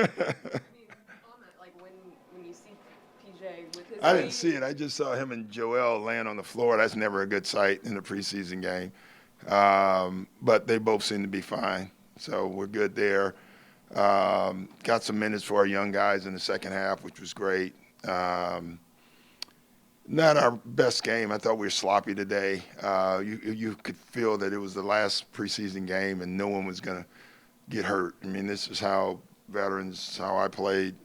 Like when you see PJ with his I didn't weight. see it. I just saw him and Joel land on the floor. That's never a good sight in a preseason game. But they both seem to be fine. So we're good there. Got some minutes for our young guys in the second half, which was great. Um, Not our best game. I thought we were sloppy today. You could feel that it was the last preseason game and no one was going to get hurt. I mean, this is how veterans, how I played.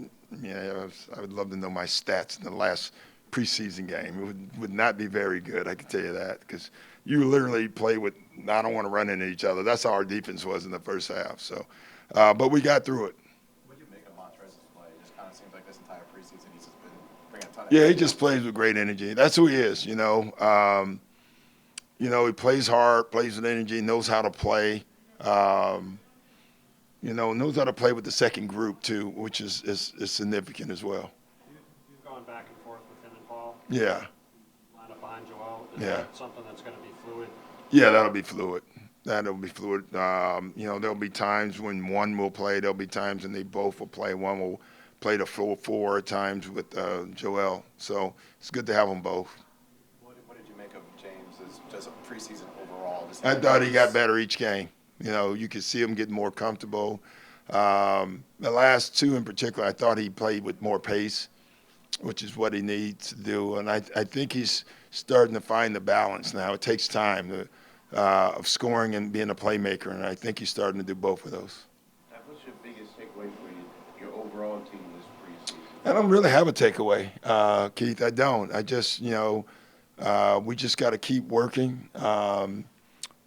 Yeah, I would love to know my stats in the last preseason game. It would not be very good, I can tell you that, because you literally play with, I don't want to run into each other. That's how our defense was in the first half. So, but we got through it. What do you make of Montrez's play? It just kind of seems like this entire preseason he's just been bringing a ton of Yeah, he energy. just plays with great energy. That's who he is, he plays hard, plays with energy, knows how to play. Um, knows how to play with the second group too, which is significant as well. You've gone back and forth with him and Paul. Yeah, Line up behind Joel. Is yeah, that something that's going to be fluid? yeah. That'll be fluid. That'll be fluid. There'll be times when one will play. There'll be times when they both will play. One will play the full four at times with Joel. So it's good to have them both. What did you make of James as just a preseason overall? Just I thought he got better each game. You could see him getting more comfortable. The last two in particular, I thought he played with more pace, which is what he needs to do. And I think he's starting to find the balance now. It takes time of scoring and being a playmaker, and I think he's starting to do both of those. What's your biggest takeaway for your overall team this preseason? I don't really have a takeaway, Keith. I don't. I just, we just got to keep working.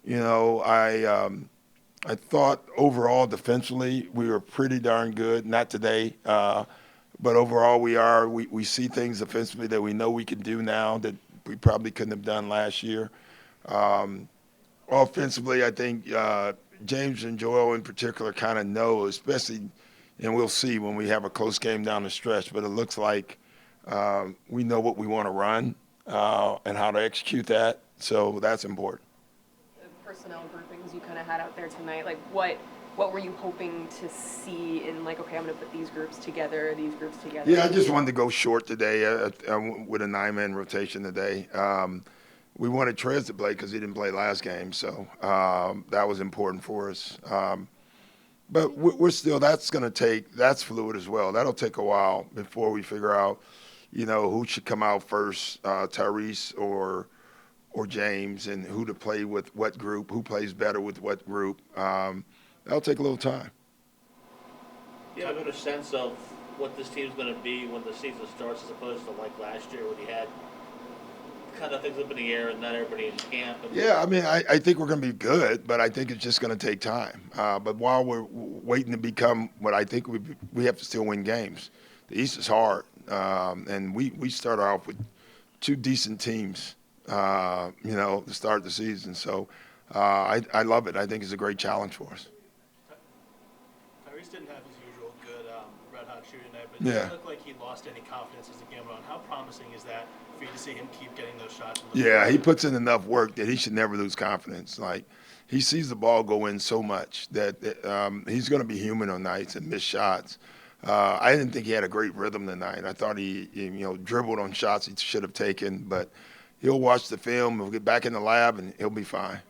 You know, I I thought overall defensively we were pretty darn good. Not today, but overall we are. We see things defensively that we know we can do now that we probably couldn't have done last year. Um, Offensively, I think James and Joel in particular kind of know, especially, and we'll see when we have a close game down the stretch. But it looks like we know what we want to run and how to execute that. So that's important. The personnel groupings you kind of had out there tonight, like what were you hoping to see in, like, okay, I'm going to put these groups together, these groups together? Yeah, I just wanted to go short today with a nine-man rotation today. We wanted Trez to play because he didn't play last game, so that was important for us. But we're still, that's fluid as well. That'll take a while before we figure out, who should come out first, Tyrese or James, and who to play with what group, who plays better with what group. That'll take a little time. You have a good sense of what this team's going to be when the season starts, as opposed to like last year when you had kind of things up in the air and not everybody in camp. And Yeah, I mean, I think we're going to be good, but I think it's just going to take time. But while we're waiting to become what I think we have to still win games. The East is hard, and we started off with two decent teams, to start the season. So I love it. I think it's a great challenge for us. Tyrese didn't have his usual good red hot shooting night, but it Yeah. didn't look like he lost any confidence as the game went on. How promising is that for you to see him keep getting those shots? Yeah, he puts in enough work that he should never lose confidence. Like, he sees the ball go in so much that he's going to be human on nights and miss shots. I didn't think he had a great rhythm tonight. I thought he dribbled on shots he should have taken, but he'll watch the film, he'll get back in the lab, and he'll be fine.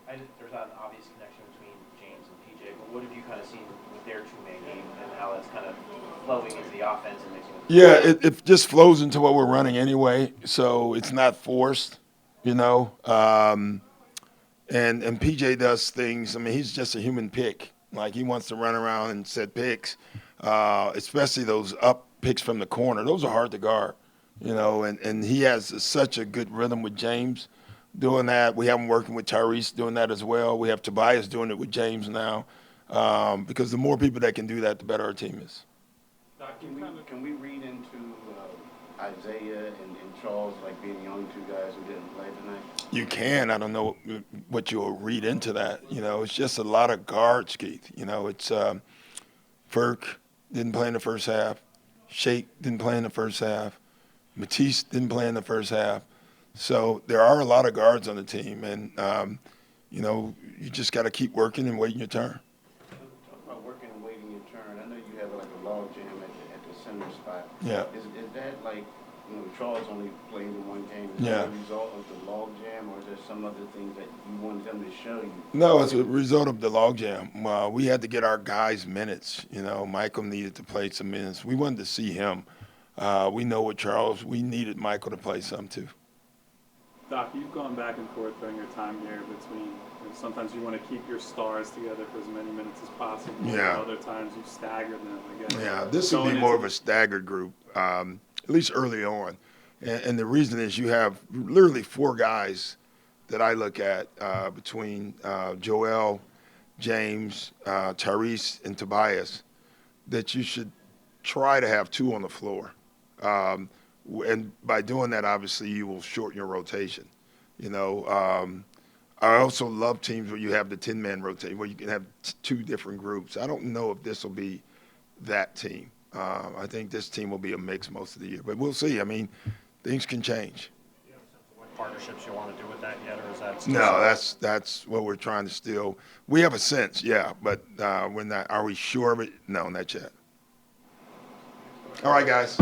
There's not an obvious connection between James and PJ, but what have you kind of seen with their two-man game and how that's kind of flowing into the offense and mixing with Yeah, it just flows into what we're running anyway, so it's not forced, you know. And PJ does things. I mean, he's just a human pick. Like, he wants to run around and set picks, especially those up picks from the corner. Those are hard to guard, and he has such a good rhythm with James doing that. We have him working with Tyrese doing that as well. We have Tobias doing it with James now, because the more people that can do that, the better our team is. Can we read into Isaiah and Charles like being the only two guys who didn't play tonight? You can. I don't know what you'll read into that. It's just a lot of guards, Keith. It's Ferk didn't play in the first half. Shake didn't play in the first half. Matisse didn't play in the first half. So there are a lot of guards on the team, and you just got to keep working and waiting your turn. Talk about working and waiting your return, I know you have like a log jam at the center spot. Yeah. Is that like, you know, Charles only played in one game? Is Yeah. that a result of the log jam, or is there some other things that you want them to show you? No, it's a result of the logjam. We had to get our guys minutes. You know, Michael needed to play some minutes. We wanted to see him. We know with Charles, we needed Michael to play some too. Doc, you've gone back and forth during your time here between, you know, sometimes you want to keep your stars together for as many minutes as possible. Yeah. Other times you stagger them, I guess. Yeah, this will be Going more into- of a staggered group, at least early on. And the reason is you have literally 4 guys that I look at between Joel, James, Tyrese, and Tobias that you should try to have 2 on the floor. And by doing that, obviously, you will shorten your rotation. You know, I also love teams where you have the 10-man rotation, where you can have 2 different groups. I don't know if this will be that team. I think this team will be a mix most of the year, but we'll see. I mean, things can change. Do you have a sense of what partnerships you want to do with that yet, or is that still? No, that's what we're trying to still. We have a sense, yeah, but we're not. Are we sure of it? No, not yet. All right, guys.